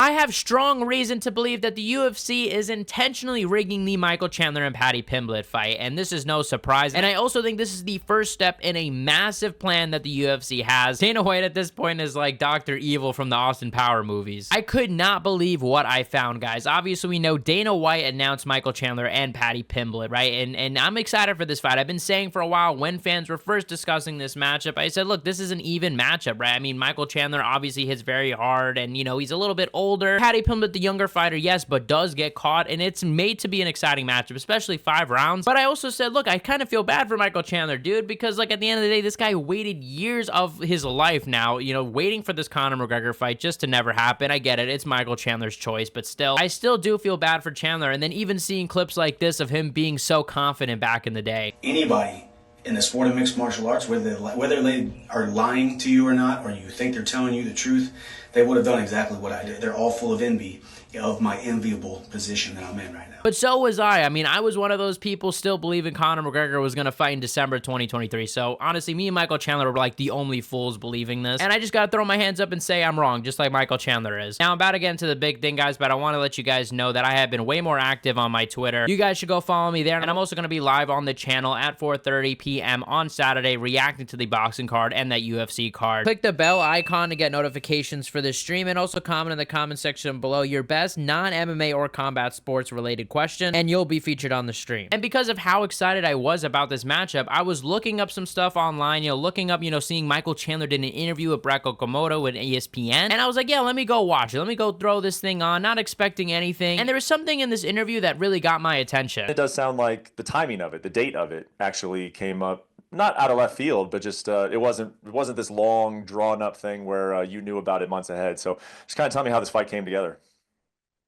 I have strong reason to believe that the UFC is intentionally rigging the Michael Chandler and Paddy Pimblett fight, and this is no surprise. And I also think this is the first step in a massive plan that the UFC has. Dana White at this point is like Dr. Evil from the Austin Power movies. I could not believe what I found, guys. Obviously, we know Dana White announced Michael Chandler and Paddy Pimblett, right? And I'm excited for this fight. I've been saying for a while when fans were first discussing this matchup, I said, look, this is an even matchup, right? I mean, Michael Chandler obviously hits very hard, and, you know, he's a little bit older. Paddy Pimblett, the younger fighter, yes, but does get caught, and it's made to be an exciting matchup, especially 5 rounds. But I also said, look, I kind of feel bad for Michael Chandler, dude, because, like, at the end of the day, this guy waited years of his life now, you know, waiting for this Conor McGregor fight just to never happen. I get it. It's Michael Chandler's choice, but still, I still do feel bad for Chandler. And then even seeing clips like this of him being so confident back in the day. Anybody in the sport of mixed martial arts, whether they are lying to you or not, or you think they're telling you the truth, they would have done exactly what I did. They're all full of envy of my enviable position that I'm in right now. But so was I. I mean, I was one of those people still believing Conor McGregor was going to fight in December 2023. So honestly, me and Michael Chandler were like the only fools believing this. And I just got to throw my hands up and say I'm wrong, just like Michael Chandler is. Now I'm about to get into the big thing, guys, but I want to let you guys know that I have been way more active on my Twitter. You guys should go follow me there. And I'm also going to be live on the channel at 4:30 p.m. on Saturday reacting to the boxing card and that UFC card. Click the bell icon to get notifications for this stream, and also comment in the comment section below your best non-MMA or combat sports related question, and you'll be featured on the stream. And because of how excited I was about this matchup, I was looking up some stuff online, you know, looking up, you know, seeing Michael Chandler did an interview with Brett Okamoto with ESPN, and I was like, yeah, let me go watch it. Let me go throw this thing on, not expecting anything. And there was something in this interview that really got my attention. It does sound like the timing of it, the date of it actually came up not out of left field, but just it wasn't this long drawn up thing where you knew about it months ahead. So just kind of tell me how this fight came together.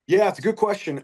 Yeah, it's a good question.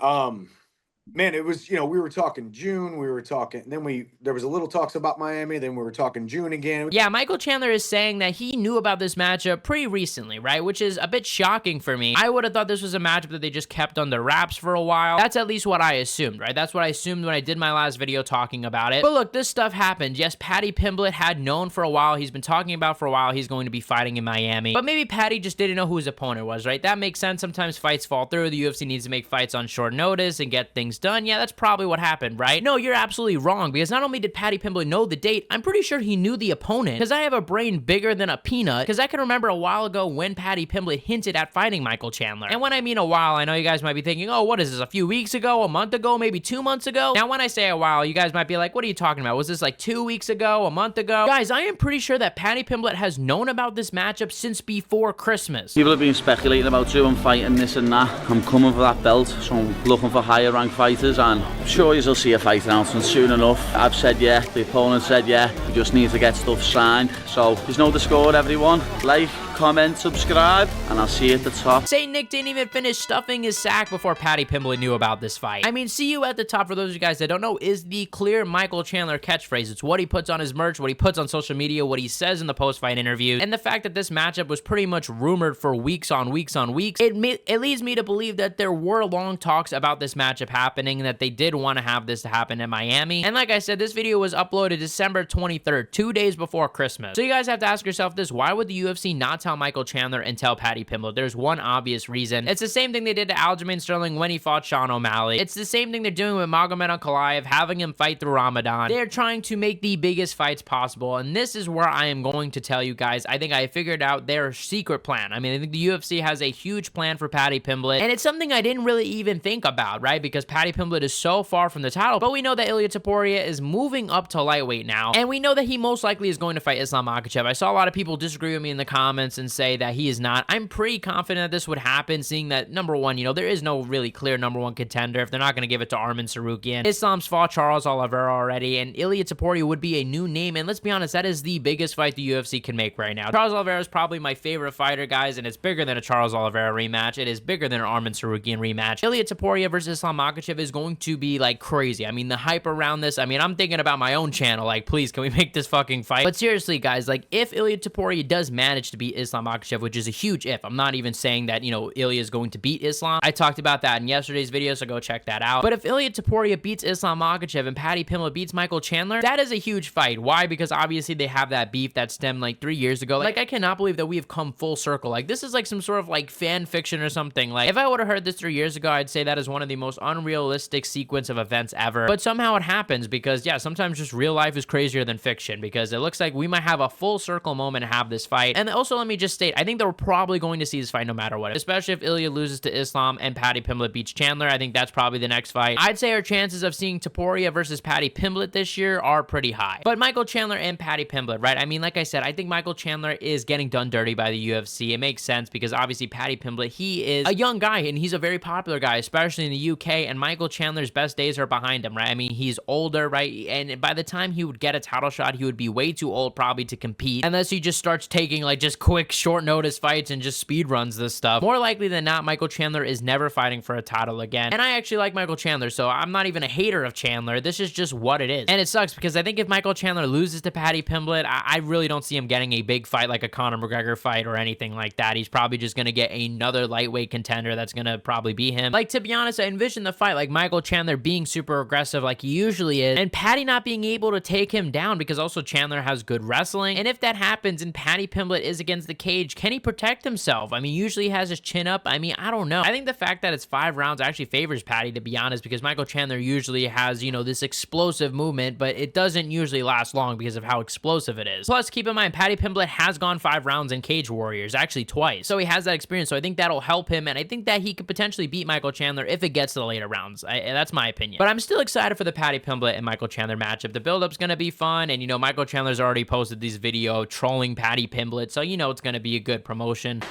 Man, it was, you know, we were talking June, we were talking, then there was a little talks about Miami, then we were talking June again. Yeah, Michael Chandler is saying that he knew about this matchup pretty recently, right? Which is a bit shocking for me. I would have thought this was a matchup that they just kept under wraps for a while. That's at least what I assumed, right? That's what I assumed when I did my last video talking about it. But look, this stuff happened. Yes, Paddy Pimblett had known for a while. He's been talking about for a while he's going to be fighting in Miami. But maybe Paddy just didn't know who his opponent was, right? That makes sense. Sometimes fights fall through. The UFC needs to make fights on short notice and get things done. Yeah, that's probably what happened, right? No, you're absolutely wrong, because not only did Paddy Pimblett know the date, I'm pretty sure he knew the opponent, because I have a brain bigger than a peanut, because I can remember a while ago when Paddy Pimblett hinted at fighting Michael Chandler. And when I mean a while, I know you guys might be thinking, oh, what is this, a few weeks ago, a month ago, maybe 2 months ago? Now, when I say a while, you guys might be like, what are you talking about? Was this like 2 weeks ago, a month ago? Guys, I am pretty sure that Paddy Pimblett has known about this matchup since before Christmas. People have been speculating about you and fighting this and that. I'm coming for that belt, so I'm looking for higher ranked fighters, and I'm sure you'll see a fight announcement soon enough. I've said yeah, the opponent said yeah, we just need to get stuff signed. So there's no Discord, everyone. Like, comment, subscribe, and I'll see you at the top. Saint Nick didn't even finish stuffing his sack before Paddy Pimblett knew about this fight. I mean, see you at the top, for those of you guys that don't know, is the clear Michael Chandler catchphrase. It's what he puts on his merch, what he puts on social media, what he says in the post-fight interviews, and the fact that this matchup was pretty much rumored for weeks on weeks on weeks, it leads me to believe that there were long talks about this matchup happening, and that they did want to have this to happen in Miami. And like I said, this video was uploaded December 23rd, 2 days before Christmas. So you guys have to ask yourself this: why would the UFC not tell Michael Chandler and tell Paddy Pimblett? There's one obvious reason. It's the same thing they did to Aljamain Sterling when he fought Sean O'Malley. It's the same thing they're doing with Magomed Ankalaev, having him fight through Ramadan. They're trying to make the biggest fights possible, and this is where I am going to tell you guys, I think I figured out their secret plan. I mean, I think the UFC has a huge plan for Paddy Pimblett, and it's something I didn't really even think about, right? Because Paddy Pimblett is so far from the title, but we know that Ilia Topuria is moving up to lightweight now, and we know that he most likely is going to fight Islam Makhachev. I saw a lot of people disagree with me in the comments and say that he is not. I'm pretty confident that this would happen, seeing that, number one, you know, there is no really clear number one contender if they're not going to give it to Arman Tsarukyan. Islam's fought Charles Oliveira already, and Ilia Topuria would be a new name, and let's be honest, that is the biggest fight the UFC can make right now. Charles Oliveira is probably my favorite fighter, guys, and it's bigger than a Charles Oliveira rematch. It is bigger than an Arman Tsarukyan rematch. Ilia Topuria versus Islam Makhachev is going to be, like, crazy. I mean, the hype around this, I mean, I'm thinking about my own channel, like, please, can we make this fucking fight? But seriously, guys, like, if Ilia Topuria does manage to beat Islam Makhachev, which is a huge if. I'm not even saying that, you know, Ilya is going to beat Islam. I talked about that in yesterday's video, so go check that out. But if Ilya Topuria beats Islam Makhachev and Paddy Pimblett beats Michael Chandler, that is a huge fight. Why? Because obviously they have that beef that stemmed like 3 years ago. Like, I cannot believe that we have come full circle. Like, this is like some sort of like fan fiction or something. Like, if I would have heard this 3 years ago, I'd say that is one of the most unrealistic sequence of events ever. But somehow it happens because, yeah, sometimes just real life is crazier than fiction, because it looks like we might have a full circle moment to have this fight. And also, let me just state, I think that we're probably going to see this fight no matter what, especially if Ilya loses to Islam and Paddy Pimblett beats Chandler. I think that's probably the next fight. I'd say our chances of seeing Topuria versus Paddy Pimblett this year are pretty high. But Michael Chandler and Paddy Pimblett, right? I mean, like I said, I think Michael Chandler is getting done dirty by the UFC. It makes sense because obviously Paddy Pimblett, he is a young guy and he's a very popular guy, especially in the UK, and Michael Chandler's best days are behind him, right? I mean, he's older, right? And by the time he would get a title shot, he would be way too old probably to compete, unless he just starts taking like just quick short notice fights and just speed runs this stuff. More likely than not, Michael Chandler is never fighting for a title again. And I actually like Michael Chandler, so I'm not even a hater of Chandler. This is just what it is. And it sucks because I think if Michael Chandler loses to Paddy Pimblett, I really don't see him getting a big fight like a Conor McGregor fight or anything like that. He's probably just gonna get another lightweight contender that's gonna probably be him. Like, to be honest, I envision the fight like Michael Chandler being super aggressive like he usually is, and Paddy not being able to take him down because also Chandler has good wrestling. And if that happens and Paddy Pimblett is against the cage, can he protect himself? I mean, usually he has his chin up. I mean, I don't know. I think the fact that it's 5 rounds actually favors Paddy, to be honest, because Michael Chandler usually has, you know, this explosive movement, but it doesn't usually last long because of how explosive it is. Plus, keep in mind, Paddy Pimblett has gone 5 rounds in Cage Warriors, actually twice. So he has that experience, so I think that'll help him, and I think that he could potentially beat Michael Chandler if it gets to the later rounds. That's my opinion. But I'm still excited for the Paddy Pimblett and Michael Chandler matchup. The build-up's gonna be fun, and, you know, Michael Chandler's already posted these video trolling Paddy Pimblett, so you know it's gonna be a good promotion.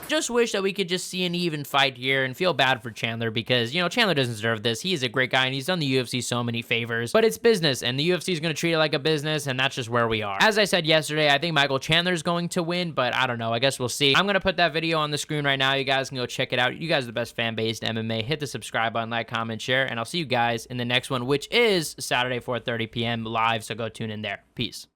Just wish that we could just see an even fight here and feel bad for Chandler because, you know, Chandler doesn't deserve this. He is a great guy and he's done the UFC so many favors, but it's business and the UFC is going to treat it like a business, and that's just where we are. As I said yesterday, I think Michael Chandler is going to win, but I don't know. I guess we'll see. I'm going to put that video on the screen right now. You guys can go check it out. You guys are the best fan base in MMA. Hit the subscribe button, like, comment, share, and I'll see you guys in the next one, which is Saturday, 4:30 p.m. live, so go tune in there. Peace.